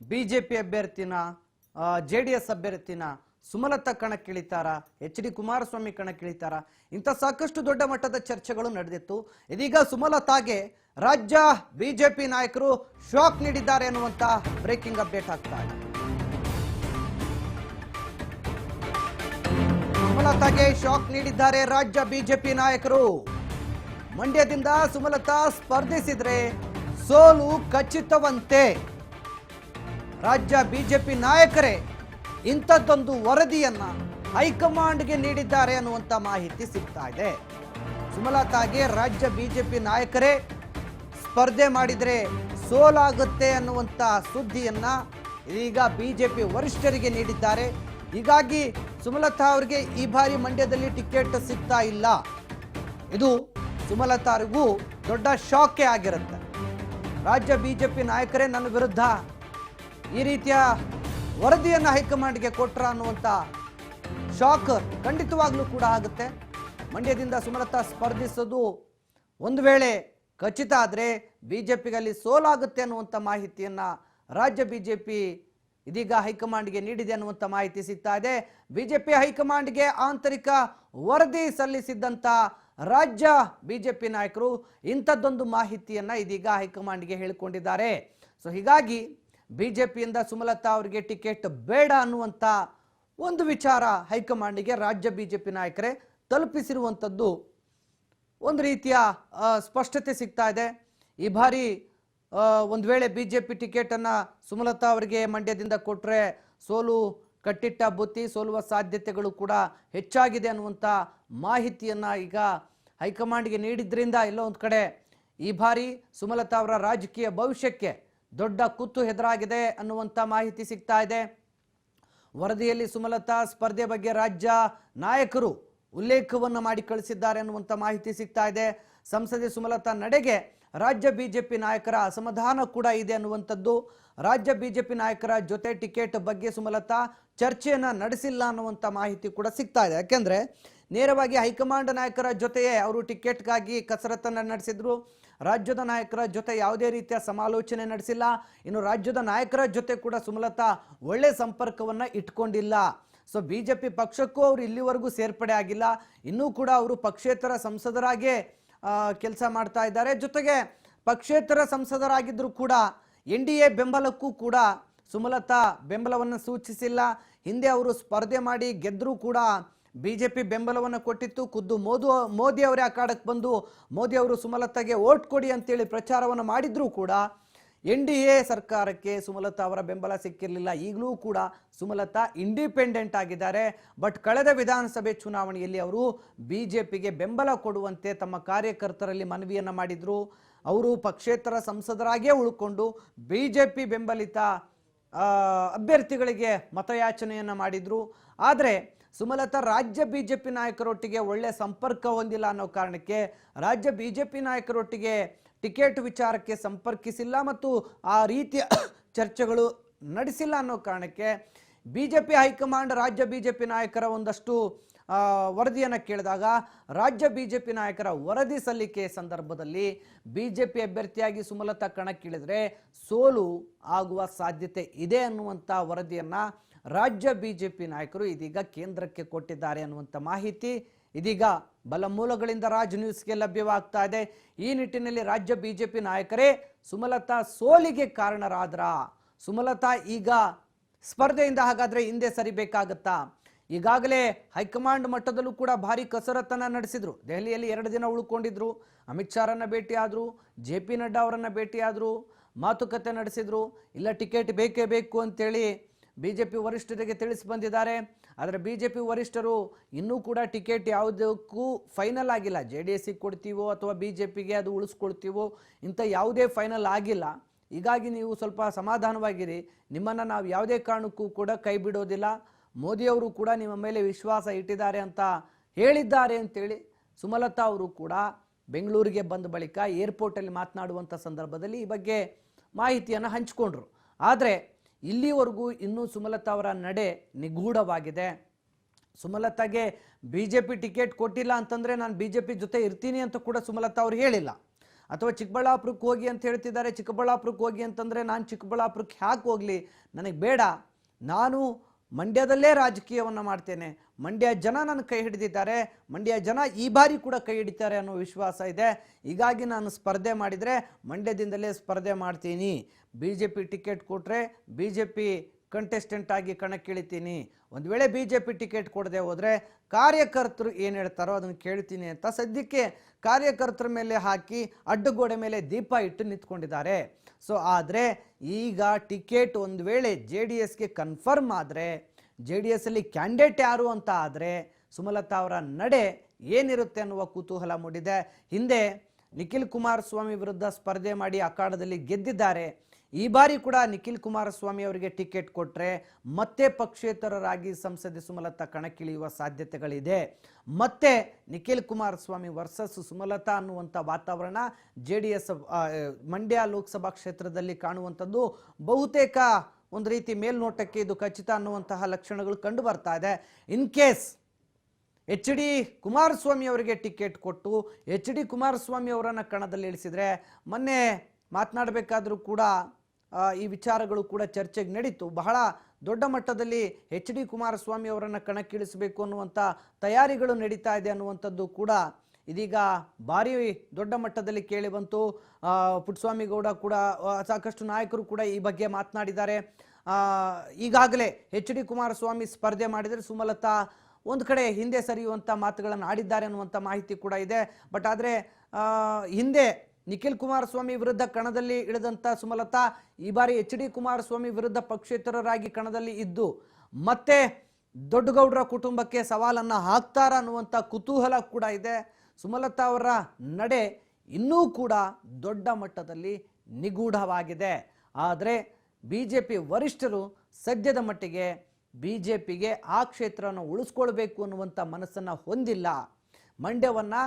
BJP ಅಭ್ಯರ್ಥಿನ JDS ಅಭ್ಯರ್ಥಿನ ಸುಮಲತಾ ಕಣಕ್ಕಿಳಿತಾರ, ಎಚ್ ಡಿ ಕುಮಾರಸ್ವಾಮಿ ಕಣಕ್ಕಿಳಿತಾರ, ಇಂಥ ಸಾಕಷ್ಟು ದೊಡ್ಡ ಮಟ್ಟದ ಚರ್ಚೆಗಳು ನಡೆದಿತ್ತು. ಇದೀಗ ಸುಮಲತಾಗೆ ರಾಜ್ಯ ಬಿಜೆಪಿ ನಾಯಕರು ಶಾಕ್ ನೀಡಿದ್ದಾರೆ ಅನ್ನುವಂತ ಬ್ರೇಕಿಂಗ್ ಅಪ್ಡೇಟ್ ಆಗ್ತಾ ಇದೆ. ಸುಮಲತಾಗೆ ಶಾಕ್ ನೀಡಿದ್ದಾರೆ ರಾಜ್ಯ ಬಿಜೆಪಿ ನಾಯಕರು. ಮಂಡ್ಯದಿಂದ ಸುಮಲತಾ ಸ್ಪರ್ಧಿಸಿದ್ರೆ ಸೋಲು ಖಚಿತವಂತೆ. ರಾಜ್ಯ ಬಿಜೆಪಿ ನಾಯಕರೇ ಇಂಥದ್ದೊಂದು ವರದಿಯನ್ನ ಹೈಕಮಾಂಡ್ಗೆ ನೀಡಿದ್ದಾರೆ ಅನ್ನುವಂಥ ಮಾಹಿತಿ ಸಿಗ್ತಾ ಇದೆ. ಸುಮಲತಾಗೆ ರಾಜ್ಯ ಬಿಜೆಪಿ ನಾಯಕರೇ ಸ್ಪರ್ಧೆ ಮಾಡಿದರೆ ಸೋಲಾಗುತ್ತೆ ಅನ್ನುವಂಥ ಸುದ್ದಿಯನ್ನ ಈಗ ಬಿಜೆಪಿ ವರಿಷ್ಠರಿಗೆ ನೀಡಿದ್ದಾರೆ. ಹೀಗಾಗಿ ಸುಮಲತಾ ಅವರಿಗೆ ಈ ಬಾರಿ ಮಂಡ್ಯದಲ್ಲಿ ಟಿಕೆಟ್ ಸಿಗ್ತಾ ಇಲ್ಲ. ಇದು ಸುಮಲತಾರಿಗೂ ದೊಡ್ಡ ಶಾಕೇ ಆಗಿರುತ್ತೆ. ರಾಜ್ಯ ಬಿಜೆಪಿ ನಾಯಕರೇ ನನ್ನ ವಿರುದ್ಧ ಈ ರೀತಿಯ ವರದಿಯನ್ನು ಹೈಕಮಾಂಡ್ಗೆ ಕೊಟ್ರ ಅನ್ನುವಂಥ ಶಾಕ್ ಖಂಡಿತವಾಗ್ಲೂ ಕೂಡ ಆಗುತ್ತೆ. ಮಂಡ್ಯದಿಂದ ಸುಮಲತಾ ಸ್ಪರ್ಧಿಸೋದು ಒಂದು ವೇಳೆ ಖಚಿತ ಆದರೆ ಬಿಜೆಪಿಗೆ ಅಲ್ಲಿ ಸೋಲಾಗುತ್ತೆ ಅನ್ನುವಂಥ ಮಾಹಿತಿಯನ್ನು ರಾಜ್ಯ ಬಿಜೆಪಿ ಇದೀಗ ಹೈಕಮಾಂಡ್ಗೆ ನೀಡಿದೆ ಅನ್ನುವಂಥ ಮಾಹಿತಿ ಸಿಗ್ತಾ ಇದೆ. ಬಿಜೆಪಿ ಹೈಕಮಾಂಡ್ಗೆ ಆಂತರಿಕ ವರದಿ ಸಲ್ಲಿಸಿದ್ದಂಥ ರಾಜ್ಯ ಬಿಜೆಪಿ ನಾಯಕರು ಇಂಥದ್ದೊಂದು ಮಾಹಿತಿಯನ್ನು ಇದೀಗ ಹೈಕಮಾಂಡ್ಗೆ ಹೇಳಿಕೊಂಡಿದ್ದಾರೆ. ಸೊ ಹೀಗಾಗಿ ಬಿಜೆಪಿಯಿಂದ ಸುಮಲತಾ ಅವರಿಗೆ ಟಿಕೆಟ್ ಬೇಡ ಅನ್ನುವಂಥ ಒಂದು ವಿಚಾರ ಹೈಕಮಾಂಡ್ಗೆ ರಾಜ್ಯ ಬಿಜೆಪಿ ನಾಯಕರೇ ತಲುಪಿಸಿರುವಂಥದ್ದು ಒಂದು ರೀತಿಯ ಸ್ಪಷ್ಟತೆ ಸಿಗ್ತಾ ಇದೆ. ಈ ಬಾರಿ ಒಂದು ವೇಳೆ ಬಿಜೆಪಿ ಟಿಕೆಟನ್ನು ಸುಮಲತಾ ಅವರಿಗೆ ಮಂಡ್ಯದಿಂದ ಕೊಟ್ಟರೆ ಸೋಲು ಕಟ್ಟಿಟ್ಟ ಬುತ್ತಿ, ಸೋಲುವ ಸಾಧ್ಯತೆಗಳು ಕೂಡ ಹೆಚ್ಚಾಗಿದೆ ಅನ್ನುವಂಥ ಮಾಹಿತಿಯನ್ನು ಈಗ ಹೈಕಮಾಂಡ್ಗೆ ನೀಡಿದ್ರಿಂದ ಎಲ್ಲೋ ಒಂದು ಕಡೆ ಈ ಬಾರಿ ಸುಮಲತಾ ಅವರ ರಾಜಕೀಯ ಭವಿಷ್ಯಕ್ಕೆ ದೊಡ್ಡ ಕುತ್ತು ಹೆದರಾಗಿದೆ ಅನ್ನುವಂಥ ಮಾಹಿತಿ ಸಿಗ್ತಾ ಇದೆ. ವರದಿಯಲ್ಲಿ ಸುಮಲತಾ ಸ್ಪರ್ಧೆ ಬಗ್ಗೆ ರಾಜ್ಯ ನಾಯಕರು ಉಲ್ಲೇಖವನ್ನು ಮಾಡಿ ಕಳಿಸಿದ್ದಾರೆ ಅನ್ನುವಂಥ ಮಾಹಿತಿ ಸಿಗ್ತಾ ಇದೆ. ಸಂಸದೆ ಸುಮಲತಾ ನಡೆಗೆ ರಾಜ್ಯ ಬಿಜೆಪಿ ನಾಯಕರ ಅಸಮಾಧಾನ ಕೂಡ ಇದೆ ಅನ್ನುವಂಥದ್ದು. ರಾಜ್ಯ ಬಿಜೆಪಿ ನಾಯಕರ ಜೊತೆ ಟಿಕೆಟ್ ಬಗ್ಗೆ ಸುಮಲತಾ ಚರ್ಚೆಯನ್ನು ನಡೆಸಿಲ್ಲ ಅನ್ನುವಂಥ ಮಾಹಿತಿ ಕೂಡ ಸಿಗ್ತಾ ಇದೆ. ಯಾಕೆಂದರೆ ನೇರವಾಗಿ ಹೈಕಮಾಂಡ್ ನಾಯಕರ ಜೊತೆಯೇ ಅವರು ಟಿಕೆಟ್ಗಾಗಿ ಕಸರತ್ತನ್ನು ನಡೆಸಿದ್ರು. ರಾಜ್ಯದ ನಾಯಕರ ಜೊತೆ ಯಾವುದೇ ರೀತಿಯ ಸಮಾಲೋಚನೆ ನಡೆಸಿಲ್ಲ. ಇನ್ನು ರಾಜ್ಯದ ನಾಯಕರ ಜೊತೆ ಕೂಡ ಸುಮಲತಾ ಒಳ್ಳೆ ಸಂಪರ್ಕವನ್ನು ಇಟ್ಕೊಂಡಿಲ್ಲ. ಸೊ ಬಿಜೆಪಿ ಪಕ್ಷಕ್ಕೂ ಅವರು ಇಲ್ಲಿವರೆಗೂ ಸೇರ್ಪಡೆ ಆಗಿಲ್ಲ. ಇನ್ನೂ ಕೂಡ ಅವರು ಪಕ್ಷೇತರ ಸಂಸದರಾಗೇ ಕೆಲಸ ಮಾಡ್ತಾ ಇದ್ದಾರೆ. ಜೊತೆಗೆ ಪಕ್ಷೇತರ ಸಂಸದರಾಗಿದ್ದರೂ ಕೂಡ NDA ಬೆಂಬಲಕ್ಕೂ ಕೂಡ ಸುಮಲತಾ ಬೆಂಬಲವನ್ನು ಸೂಚಿಸಿಲ್ಲ. ಹಿಂದೆ ಅವರು ಸ್ಪರ್ಧೆ ಮಾಡಿ ಗೆದ್ದರೂ ಕೂಡ ಬಿಜೆಪಿ ಬೆಂಬಲವನ್ನು ಕೊಟ್ಟಿತ್ತು. ಖುದ್ದು ಮೋದಿ ಅವರೇ ಅಖಾಡಕ್ಕೆ ಬಂದು ಮೋದಿ ಅವರು ಸುಮಲತಾಗೆ ವೋಟ್ ಕೊಡಿ ಅಂತೇಳಿ ಪ್ರಚಾರವನ್ನು ಮಾಡಿದ್ರೂ ಕೂಡ NDA ಸರ್ಕಾರಕ್ಕೆ ಸುಮಲತಾ ಅವರ ಬೆಂಬಲ ಸಿಕ್ಕಿರಲಿಲ್ಲ. ಈಗಲೂ ಕೂಡ ಸುಮಲತಾ ಇಂಡಿಪೆಂಡೆಂಟ್ ಆಗಿದ್ದಾರೆ. ಬಟ್ ಕಳೆದ ವಿಧಾನಸಭೆ ಚುನಾವಣೆಯಲ್ಲಿ ಅವರು ಬಿಜೆಪಿಗೆ ಬೆಂಬಲ ಕೊಡುವಂತೆ ತಮ್ಮ ಕಾರ್ಯಕರ್ತರಲ್ಲಿ ಮನವಿಯನ್ನು ಮಾಡಿದರು. ಅವರು ಪಕ್ಷೇತರ ಸಂಸದರಾಗೇ ಉಳ್ಕೊಂಡು ಬಿಜೆಪಿ ಬೆಂಬಲಿತ ಅಭ್ಯರ್ಥಿಗಳಿಗೆ ಮತಯಾಚನೆಯನ್ನು ಮಾಡಿದರು. ಆದರೆ ಸುಮಲತಾ ರಾಜ್ಯ ಬಿಜೆಪಿ ನಾಯಕರೊಟ್ಟಿಗೆ ಒಳ್ಳೆ ಸಂಪರ್ಕ ಹೊಂದಿಲ್ಲ ಅನ್ನೋ ಕಾರಣಕ್ಕೆ ರಾಜ್ಯ ಬಿಜೆಪಿ ನಾಯಕರೊಟ್ಟಿಗೆ ಟಿಕೆಟ್ ವಿಚಾರಕ್ಕೆ ಸಂಪರ್ಕಿಸಿಲ್ಲ ಮತ್ತು ಆ ರೀತಿಯ ಚರ್ಚೆಗಳು ನಡೆಸಿಲ್ಲ ಅನ್ನೋ ಕಾರಣಕ್ಕೆ ಬಿಜೆಪಿ ಹೈಕಮಾಂಡ್ ರಾಜ್ಯ ಬಿಜೆಪಿ ನಾಯಕರ ಒಂದಷ್ಟು ವರದಿಯನ್ನು ಕೇಳಿದಾಗ ರಾಜ್ಯ ಬಿಜೆಪಿ ನಾಯಕರ ವರದಿ ಸಲ್ಲಿಕೆ ಸಂದರ್ಭದಲ್ಲಿ ಬಿಜೆಪಿ ಅಭ್ಯರ್ಥಿಯಾಗಿ ಸುಮಲತಾ ಕಣಕ್ಕಿಳಿದ್ರೆ ಸೋಲು ಆಗುವ ಸಾಧ್ಯತೆ ಇದೆ ಅನ್ನುವಂಥ ವರದಿಯನ್ನು ರಾಜ್ಯ ಬಿಜೆಪಿ ನಾಯಕರು ಇದೀಗ ಕೇಂದ್ರಕ್ಕೆ ಕೊಟ್ಟಿದ್ದಾರೆ ಅನ್ನುವಂಥ ಮಾಹಿತಿ ಇದೀಗ ಬಲ ಮೂಲಗಳಿಂದ ರಾಜ್ ನ್ಯೂಸ್ಗೆ ಲಭ್ಯವಾಗ್ತಾ ಇದೆ. ಈ ನಿಟ್ಟಿನಲ್ಲಿ ರಾಜ್ಯ ಬಿಜೆಪಿ ನಾಯಕರೇ ಸುಮಲತಾ ಸೋಲಿಗೆ ಕಾರಣರಾದ್ರ, ಸುಮಲತಾ ಈಗ ಸ್ಪರ್ಧೆಯಿಂದ ಹಾಗಾದ್ರೆ ಹಿಂದೆ ಸರಿಬೇಕಾಗತ್ತಾ? ಈಗಾಗಲೇ ಹೈಕಮಾಂಡ್ ಮಟ್ಟದಲ್ಲೂ ಕೂಡ ಭಾರಿ ಕಸರತ್ತನ್ನು ನಡೆಸಿದ್ರು. ದೆಹಲಿಯಲ್ಲಿ 2 ದಿನ ಉಳ್ಕೊಂಡಿದ್ರು. ಅಮಿತ್ ಶಾರನ್ನ ಭೇಟಿಯಾದರು, JP ನಡ್ಡಾ ಅವರನ್ನು ಭೇಟಿಯಾದರು, ಮಾತುಕತೆ ನಡೆಸಿದ್ರು. ಇಲ್ಲ ಟಿಕೆಟ್ ಬೇಕೇ ಬೇಕು ಅಂತೇಳಿ ಬಿಜೆಪಿ ವರಿಷ್ಠರಿಗೆ ತಿಳಿಸಿ ಬಂದಿದ್ದಾರೆ. ಆದರೆ ಬಿಜೆಪಿ ವರಿಷ್ಠರು ಇನ್ನೂ ಕೂಡ ಟಿಕೆಟ್ ಯಾವುದಕ್ಕೂ ಫೈನಲ್ ಆಗಿಲ್ಲ. JDSಗೆ ಕೊಡ್ತೀವೋ ಅಥವಾ ಬಿಜೆಪಿಗೆ ಅದು ಉಳಿಸ್ಕೊಳ್ತೀವೋ ಇಂಥ ಯಾವುದೇ ಫೈನಲ್ ಆಗಿಲ್ಲ. ಹೀಗಾಗಿ ನೀವು ಸ್ವಲ್ಪ ಸಮಾಧಾನವಾಗಿರಿ, ನಿಮ್ಮನ್ನು ನಾವು ಯಾವುದೇ ಕಾರಣಕ್ಕೂ ಕೂಡ ಕೈ ಬಿಡೋದಿಲ್ಲ, ಮೋದಿಯವರು ಕೂಡ ನಿಮ್ಮ ಮೇಲೆ ವಿಶ್ವಾಸ ಇಟ್ಟಿದ್ದಾರೆ ಅಂತ ಹೇಳಿದ್ದಾರೆ ಅಂತೇಳಿ ಸುಮಲತಾ ಅವರು ಕೂಡ ಬೆಂಗಳೂರಿಗೆ ಬಂದ ಬಳಿಕ ಏರ್ಪೋರ್ಟಲ್ಲಿ ಮಾತನಾಡುವಂಥ ಸಂದರ್ಭದಲ್ಲಿ ಈ ಬಗ್ಗೆ ಮಾಹಿತಿಯನ್ನು ಹಂಚಿಕೊಂಡ್ರು. ಆದರೆ ಇಲ್ಲಿವರೆಗೂ ಇನ್ನೂ ಸುಮಲತಾ ಅವರ ನಡೆ ನಿಗೂಢವಾಗಿದೆ. ಸುಮಲತಾಗೆ ಬಿಜೆಪಿ ಟಿಕೆಟ್ ಕೊಟ್ಟಿಲ್ಲ ಅಂತಂದರೆ ನಾನು ಬಿಜೆಪಿ ಜೊತೆ ಇರ್ತೀನಿ ಅಂತ ಕೂಡ ಸುಮಲತಾ ಅವರು ಹೇಳಿಲ್ಲ. ಅಥವಾ ಚಿಕ್ಕಬಳ್ಳಾಪುರಕ್ಕೆ ಹೋಗಿ ಅಂತ ಹೇಳ್ತಿದ್ದಾರೆ. ಚಿಕ್ಕಬಳ್ಳಾಪುರಕ್ಕೆ ಹೋಗಿ ಅಂತಂದರೆ ನಾನು ಚಿಕ್ಕಬಳ್ಳಾಪುರಕ್ಕೆ ಯಾಕೆ ಹೋಗಲಿ, ನನಗೆ ಬೇಡ, ನಾನು ಮಂಡ್ಯದಲ್ಲೇ ರಾಜಕೀಯವನ್ನು ಮಾಡ್ತೇನೆ, ಮಂಡ್ಯ ಜನ ನನ್ನ ಕೈ ಹಿಡಿದಿದ್ದಾರೆ, ಮಂಡ್ಯ ಜನ ಈ ಬಾರಿ ಕೂಡ ಕೈ ಹಿಡಿತಾರೆ ಅನ್ನೋ ವಿಶ್ವಾಸ ಇದೆ, ಹೀಗಾಗಿ ನಾನು ಸ್ಪರ್ಧೆ ಮಾಡಿದರೆ ಮಂಡ್ಯದಿಂದಲೇ ಸ್ಪರ್ಧೆ ಮಾಡ್ತೀನಿ, BJP ಟಿಕೆಟ್ ಕೊಟ್ಟರೆ BJP ಕಂಟೆಸ್ಟೆಂಟ್ ಆಗಿ ಕಣಕ್ಕಿಳಿತೀನಿ, ಒಂದು ವೇಳೆ BJP ಟಿಕೆಟ್ ಕೊಡದೆ ಹೋದರೆ ಕಾರ್ಯಕರ್ತರು ಏನು ಹೇಳ್ತಾರೋ ಅದನ್ನು ಕೇಳ್ತೀನಿ ಅಂತ ಸದ್ಯಕ್ಕೆ ಕಾರ್ಯಕರ್ತರ ಮೇಲೆ ಹಾಕಿ ಅಡ್ಡಗೋಡೆ ಮೇಲೆ ದೀಪ ಇಟ್ಟು ನಿಂತ್ಕೊಂಡಿದ್ದಾರೆ. ಸೊ ಆದರೆ ಈಗ ಟಿಕೆಟ್ ಒಂದು ವೇಳೆ JDSಗೆ ಕನ್ಫರ್ಮ್ ಆದರೆ, JDS ಅಲ್ಲಿ ಕ್ಯಾಂಡಿಡೇಟ್ ಯಾರು ಅಂತ ಆದರೆ ಸುಮಲತಾ ಅವರ ನಡೆ ಏನಿರುತ್ತೆ ಅನ್ನುವ ಕುತೂಹಲ ಮೂಡಿದೆ. ಹಿಂದೆ ನಿಖಿಲ್ ಕುಮಾರಸ್ವಾಮಿ ವಿರುದ್ಧ ಸ್ಪರ್ಧೆ ಮಾಡಿ ಅಖಾಡದಲ್ಲಿ ಗೆದ್ದಿದ್ದಾರೆ. ಈ ಬಾರಿ ಕೂಡ ನಿಖಿಲ್ ಕುಮಾರಸ್ವಾಮಿ ಅವರಿಗೆ ಟಿಕೆಟ್ ಕೊಟ್ಟರೆ ಮತ್ತೆ ಪಕ್ಷೇತರರಾಗಿ ಸಂಸದೆ ಸುಮಲತಾ ಕಣಕ್ಕಿಳಿಯುವ ಸಾಧ್ಯತೆಗಳಿದೆ. ಮತ್ತೆ ನಿಖಿಲ್ ಕುಮಾರಸ್ವಾಮಿ ವರ್ಸಸ್ ಸುಮಲತಾ ಅನ್ನುವಂಥ ವಾತಾವರಣ JDS ಮಂಡ್ಯ ಲೋಕಸಭಾ ಕ್ಷೇತ್ರದಲ್ಲಿ ಕಾಣುವಂಥದ್ದು ಬಹುತೇಕ ಒಂದು ರೀತಿ ಮೇಲ್ನೋಟಕ್ಕೆ ಇದು ಖಚಿತ ಅನ್ನುವಂತಹ ಲಕ್ಷಣಗಳು ಕಂಡು ಬರ್ತಾ ಇದೆ. ಇನ್ ಕೇಸ್ HD ಕುಮಾರಸ್ವಾಮಿ ಅವರಿಗೆ ಟಿಕೆಟ್ ಕೊಟ್ಟು HD ಕುಮಾರಸ್ವಾಮಿ ಅವರನ್ನು ಕಣದಲ್ಲಿ ಇಳಿಸಿದರೆ, ಮೊನ್ನೆ ಮಾತನಾಡಬೇಕಾದ್ರೂ ಕೂಡ ಈ ವಿಚಾರಗಳು ಕೂಡ ಚರ್ಚೆಗೆ ನಡೀತು. ಬಹಳ ದೊಡ್ಡ ಮಟ್ಟದಲ್ಲಿ HD ಕುಮಾರಸ್ವಾಮಿ ಅವರನ್ನು ಕಣಕ್ಕಿಳಿಸಬೇಕು ಅನ್ನುವಂಥ ತಯಾರಿಗಳು ನಡೀತಾ ಇದೆ ಅನ್ನುವಂಥದ್ದು ಕೂಡ ಇದೀಗ ಭಾರಿ ದೊಡ್ಡ ಮಟ್ಟದಲ್ಲಿ ಕೇಳಿ ಬಂತು. ಪುಟ್ಟಸ್ವಾಮಿ ಗೌಡ ಕೂಡ ಸಾಕಷ್ಟು ನಾಯಕರು ಕೂಡ ಈ ಬಗ್ಗೆ ಮಾತನಾಡಿದ್ದಾರೆ. ಈಗಾಗಲೇ HD ಕುಮಾರಸ್ವಾಮಿ ಸ್ಪರ್ಧೆ ಮಾಡಿದರೆ ಸುಮಲತಾ ಒಂದು ಕಡೆ ಹಿಂದೆ ಸರಿಯುವಂಥ ಮಾತುಗಳನ್ನು ಆಡಿದ್ದಾರೆ ಅನ್ನುವಂಥ ಮಾಹಿತಿ ಕೂಡ ಇದೆ. ಬಟ್ ಆದರೆ ಹಿಂದೆ ನಿಖಿಲ್ ಕುಮಾರಸ್ವಾಮಿ ವಿರುದ್ಧ ಕಣದಲ್ಲಿ ಇಳಿದಂಥ ಸುಮಲತಾ ಈ ಬಾರಿ HD ಕುಮಾರಸ್ವಾಮಿ ವಿರುದ್ಧ ಪಕ್ಷೇತರರಾಗಿ ಕಣದಲ್ಲಿ ಇದ್ದು ಮತ್ತೆ ದೊಡ್ಡಗೌಡರ ಕುಟುಂಬಕ್ಕೆ ಸವಾಲನ್ನು ಹಾಕ್ತಾರ ಅನ್ನುವಂಥ ಕುತೂಹಲ ಕೂಡ ಇದೆ. ಸುಮಲತಾ ಅವರ ನಡೆ ಇನ್ನೂ ಕೂಡ ದೊಡ್ಡ ಮಟ್ಟದಲ್ಲಿ ನಿಗೂಢವಾಗಿದೆ. ಆದರೆ BJP ವರಿಷ್ಠರು ಸದ್ಯದ ಮಟ್ಟಿಗೆ BJPಗೆ ಆ ಕ್ಷೇತ್ರವನ್ನು ಉಳಿಸ್ಕೊಳ್ಬೇಕು ಅನ್ನುವಂಥ ಮನಸ್ಸನ್ನು ಹೊಂದಿಲ್ಲ. ಮಂಡ್ಯವನ್ನು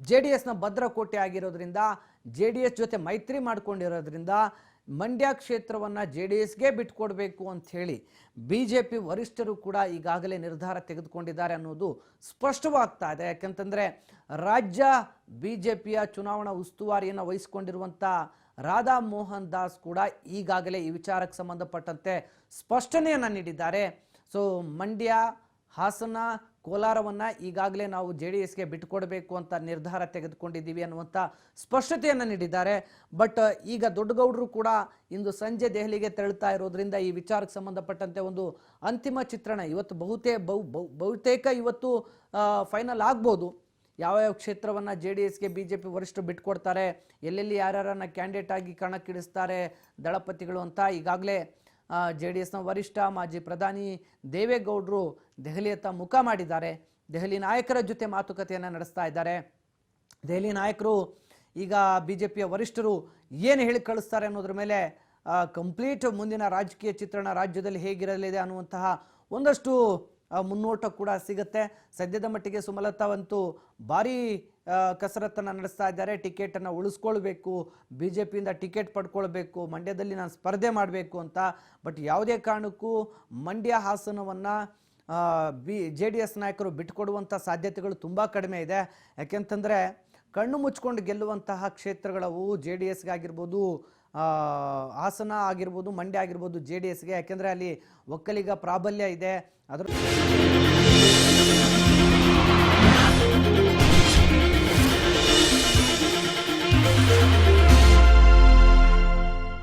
JDSನ ಭದ್ರಕೋಟೆ ಆಗಿರೋದ್ರಿಂದ, JDS ಜೊತೆ ಮೈತ್ರಿ ಮಾಡ್ಕೊಂಡಿರೋದ್ರಿಂದ ಮಂಡ್ಯ ಕ್ಷೇತ್ರವನ್ನು JDSಗೆ ಬಿಟ್ಕೊಡ್ಬೇಕು ಅಂಥೇಳಿ BJP ವರಿಷ್ಠರು ಕೂಡ ಈಗಾಗಲೇ ನಿರ್ಧಾರ ತೆಗೆದುಕೊಂಡಿದ್ದಾರೆ ಅನ್ನೋದು ಸ್ಪಷ್ಟವಾಗ್ತಾ ಇದೆ. ಯಾಕೆಂತಂದರೆ ರಾಜ್ಯ BJPಯ ಚುನಾವಣಾ ಉಸ್ತುವಾರಿಯನ್ನು ವಹಿಸಿಕೊಂಡಿರುವಂಥ ರಾಧಾ ಮೋಹನ್ ದಾಸ್ ಕೂಡ ಈಗಾಗಲೇ ಈ ವಿಚಾರಕ್ಕೆ ಸಂಬಂಧಪಟ್ಟಂತೆ ಸ್ಪಷ್ಟನೆಯನ್ನು ನೀಡಿದ್ದಾರೆ. ಸೊ ಮಂಡ್ಯ, ಹಾಸನ, ಕೋಲಾರವನ್ನು ಈಗಾಗಲೇ ನಾವು JDSಗೆ ಬಿಟ್ಟುಕೊಡಬೇಕು ಅಂತ ನಿರ್ಧಾರ ತೆಗೆದುಕೊಂಡಿದ್ದೀವಿ ಅನ್ನುವಂಥ ಸ್ಪಷ್ಟತೆಯನ್ನು ನೀಡಿದ್ದಾರೆ. ಬಟ್ ಈಗ ದೊಡ್ಡಗೌಡರು ಕೂಡ ಇಂದು ಸಂಜೆ ದೆಹಲಿಗೆ ತೆರಳುತ್ತಾ ಇರೋದ್ರಿಂದ ಈ ವಿಚಾರಕ್ಕೆ ಸಂಬಂಧಪಟ್ಟಂತೆ ಒಂದು ಅಂತಿಮ ಚಿತ್ರಣ ಇವತ್ತು ಬಹುತೇಕ ಇವತ್ತು ಫೈನಲ್ ಆಗ್ಬೋದು. ಯಾವ್ಯಾವ ಕ್ಷೇತ್ರವನ್ನು JDSಗೆ BJP ವರಿಷ್ಠರು ಬಿಟ್ಕೊಡ್ತಾರೆ, ಎಲ್ಲೆಲ್ಲಿ ಯಾರ್ಯಾರನ್ನ ಕ್ಯಾಂಡಿಡೇಟ್ ಆಗಿ ಕಣಕ್ಕಿಳಿಸ್ತಾರೆ ದಳಪತಿಗಳು ಅಂತ ಈಗಾಗಲೇ JDSನ ವರಿಷ್ಠ ಮಾಜಿ ಪ್ರಧಾನಿ ದೇವೇಗೌಡರು ದೆಹಲಿಯತ್ತ ಮುಖ ಮಾಡಿದ್ದಾರೆ. ದೆಹಲಿ ನಾಯಕರ ಜೊತೆ ಮಾತುಕತೆಯನ್ನು ನಡೆಸ್ತಾ ಇದ್ದಾರೆ. ದೆಹಲಿ ನಾಯಕರು ಈಗ BJPಯ ವರಿಷ್ಠರು ಏನು ಹೇಳಿ ಕಳಿಸ್ತಾರೆ ಅನ್ನೋದ್ರ ಮೇಲೆ ಕಂಪ್ಲೀಟ್ ಮುಂದಿನ ರಾಜಕೀಯ ಚಿತ್ರಣ ರಾಜ್ಯದಲ್ಲಿ ಹೇಗಿರಲಿದೆ ಅನ್ನುವಂತಹ ಒಂದಷ್ಟು ಮುನ್ನೋಟ ಕೂಡ ಸಿಗುತ್ತೆ. ಸದ್ಯದ ಮಟ್ಟಿಗೆ ಸುಮಲತಾವಂತೂ ಭಾರಿ ಕಸರತ್ತನ್ನು ನಡೆಸ್ತಾ ಇದ್ದಾರೆ. ಟಿಕೆಟನ್ನು ಉಳಿಸ್ಕೊಳ್ಬೇಕು, BJPಯಿಂದ ಟಿಕೆಟ್ ಪಡ್ಕೊಳ್ಬೇಕು, ಮಂಡ್ಯದಲ್ಲಿ ನಾನು ಸ್ಪರ್ಧೆ ಮಾಡಬೇಕು ಅಂತ. ಬಟ್ ಯಾವುದೇ ಕಾರಣಕ್ಕೂ ಮಂಡ್ಯ, ಹಾಸನವನ್ನು JDS ನಾಯಕರು ಬಿಟ್ಟುಕೊಡುವಂಥ ಸಾಧ್ಯತೆಗಳು ತುಂಬ ಕಡಿಮೆ ಇದೆ. ಯಾಕೆಂತಂದರೆ ಕಣ್ಣು ಮುಚ್ಕೊಂಡು ಗೆಲ್ಲುವಂತಹ ಕ್ಷೇತ್ರಗಳವು JDSಗೆ ಆಗಿರ್ಬೋದು, ಹಾಸನ ಆಗಿರ್ಬೋದು, ಮಂಡ್ಯ ಆಗಿರ್ಬೋದು JDSಗೆ. ಯಾಕೆಂದರೆ ಅಲ್ಲಿ ಒಕ್ಕಲಿಗ ಪ್ರಾಬಲ್ಯ ಇದೆ. ಅದರ